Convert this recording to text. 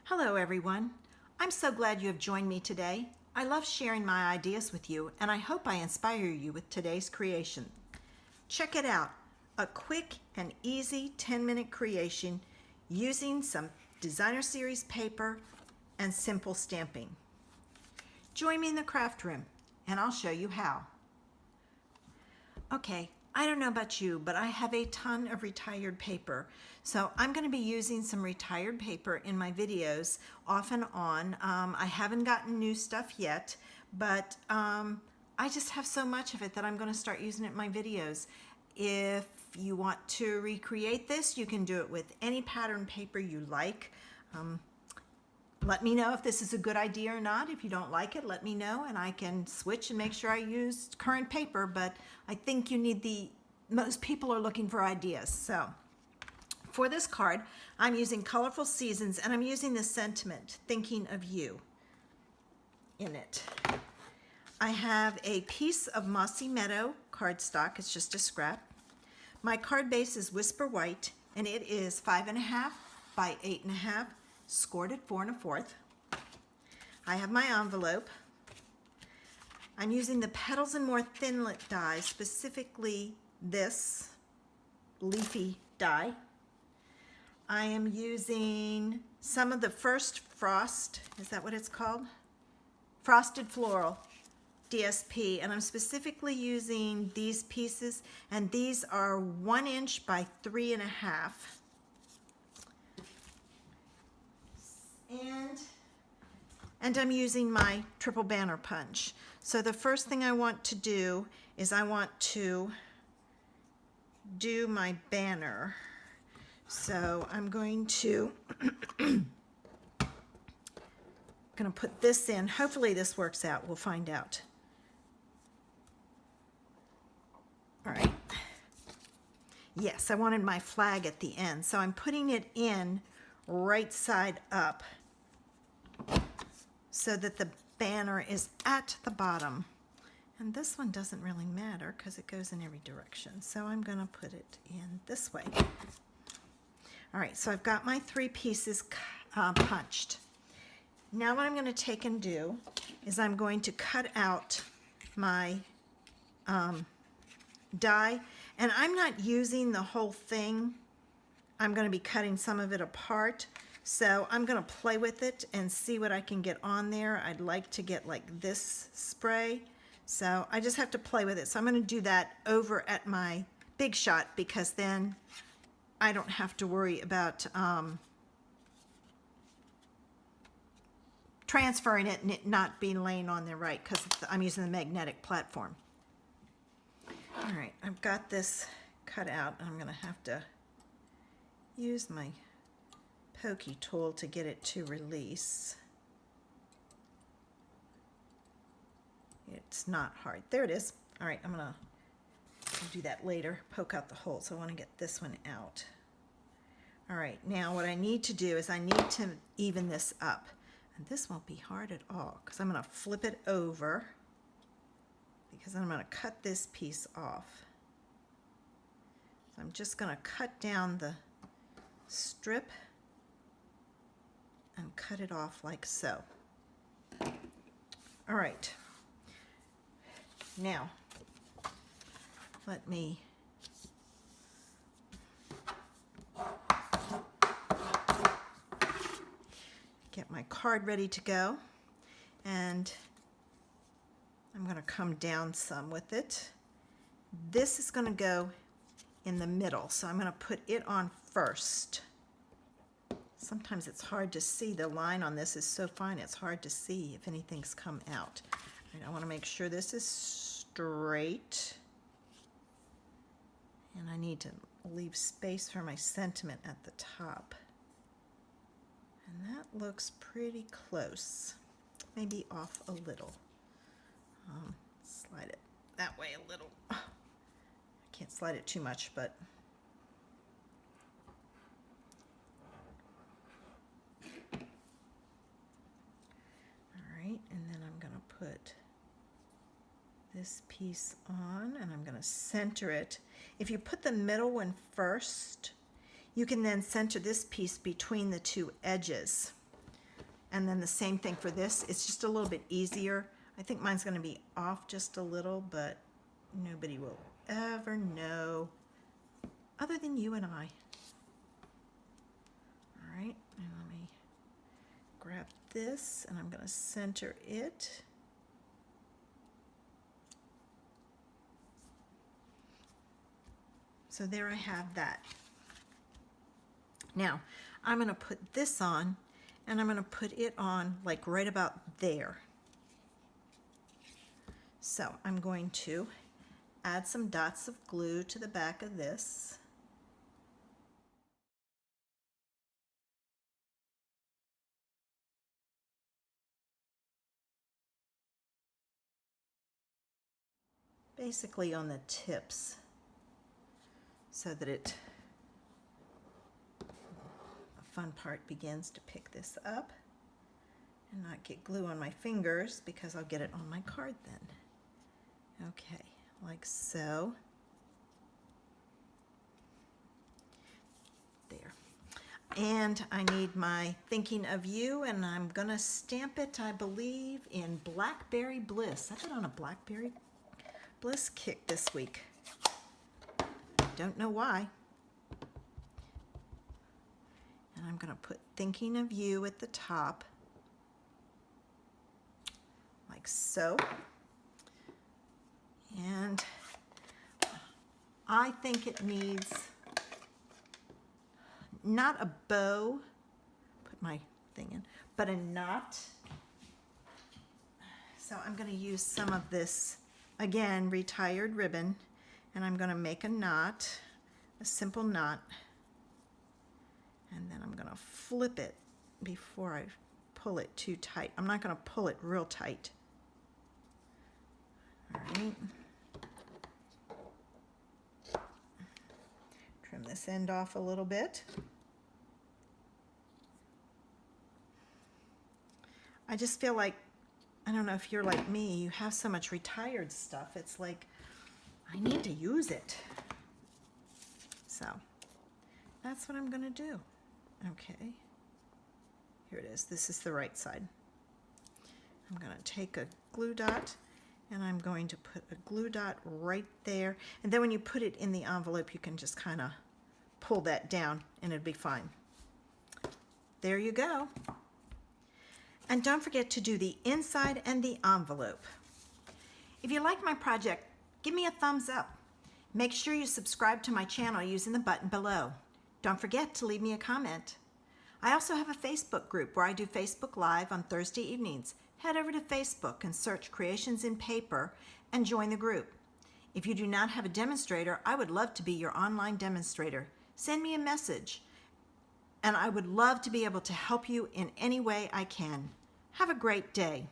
Hello everyone. I'm so glad you have joined me today. I love sharing my ideas with you and I hope I inspire you with today's creation. Check it out, a quick and easy 10-minute creation using some designer series paper and simple stamping. Join me in the craft room and I'll show you how. Okay, I don't know about you, but I have a ton of retired paper. So I'm going to be using some retired paper in my videos off and on. I haven't gotten new stuff yet, but I just have so much of it that I'm going to start using it in my videos. If you want to recreate this, you can do it with any pattern paper you like. Let me know if this is a good idea or not. If you don't like it, let me know and I can switch and make sure I use current paper, but I think you need most people are looking for ideas. So for this card, I'm using Colorful Seasons and I'm using the sentiment, thinking of you, in it. I have a piece of Mossy Meadow cardstock. It's just a scrap. My card base is Whisper White and it is 5.5 by 8.5. Scored at 4 1/4. I have my envelope. I'm using the Petals More thinlit die, specifically this leafy die. I am using some of the First Frost, is that what it's called? Frosted Floral DSP, and I'm specifically using these pieces, and these are 1 inch by 3.5. And I'm using my triple banner punch. So the first thing I want to do is I want to do my banner. So I'm going to put this in. Hopefully this works out. We'll find out. All right. Yes, I wanted my flag at the end. So I'm putting it in right side up, so that the banner is at the bottom. And this one doesn't really matter because it goes in every direction. So I'm going to put it in this way. All right, so I've got my 3 pieces punched. Now what I'm going to take and do is I'm going to cut out my die. And I'm not using the whole thing. I'm going to be cutting some of it apart. So I'm going to play with it and see what I can get on there. I'd like to get like this spray. So I just have to play with it. So I'm going to do that over at my Big Shot because then I don't have to worry about transferring it and it not being laying on there right because I'm using the magnetic platform. All right, I've got this cut out. I'm going to have to use my pokey tool to get it to release. It's not hard. There it is. All right, I'll do that later. Poke out the hole. So I want to get this one out. All right, now what I need to do is I need to even this up. And this won't be hard at all because I'm going to flip it over because I'm going to cut this piece off. So I'm just going to cut down the strip and cut it off like so. All right. Now, let me get my card ready to go. And I'm going to come down some with it. This is going to go in the middle, so I'm going to put it on first. Sometimes it's hard to see. The line on this is so fine, it's hard to see if anything's come out. Right, I want to make sure this is straight. And I need to leave space for my sentiment at the top. And that looks pretty close. Maybe off a little. Slide it that way a little. I can't slide it too much, but and then I'm going to put this piece on and I'm going to center it. If you put the middle one first, you can then center this piece between the 2 edges. And then the same thing for this. It's just a little bit easier. I think mine's going to be off just a little, but nobody will ever know other than you and I. All right, and let me grab this and I'm going to center it. So there I have that. Now I'm going to put this on, and I'm going to put it on like right about there. So I'm going to add some dots of glue to the back of this. Basically on the tips, so that the fun part begins to pick this up and not get glue on my fingers, because I'll get it on my card then. Okay, like so. There. And I need my Thinking of You, and I'm gonna stamp it, I believe, in Blackberry Bliss. I've been on a Blackberry Bliss kick this week. Don't know why. And I'm going to put Thinking of You at the top, like so. And I think it needs not a bow, put my thing in, but a knot. So I'm going to use some of this, again, retired ribbon, and I'm going to make a knot, a simple knot, and then I'm going to flip it before I pull it too tight. I'm not going to pull it real tight. All right. Trim this end off a little bit. I just feel like, I don't know if you're like me, you have so much retired stuff. It's like, I need to use it. So that's what I'm going to do. Okay. Here it is. This is the right side. I'm going to take a glue dot, and I'm going to put a glue dot right there. And then when you put it in the envelope, you can just kind of pull that down and it'll be fine. There you go. And don't forget to do the inside and the envelope. If you like my project, give me a thumbs up. Make sure you subscribe to my channel using the button below. Don't forget to leave me a comment. I also have a Facebook group where I do Facebook Live on Thursday evenings. Head over to Facebook and search Creations in Paper and join the group. If you do not have a demonstrator, I would love to be your online demonstrator. Send me a message, and I would love to be able to help you in any way I can. Have a great day.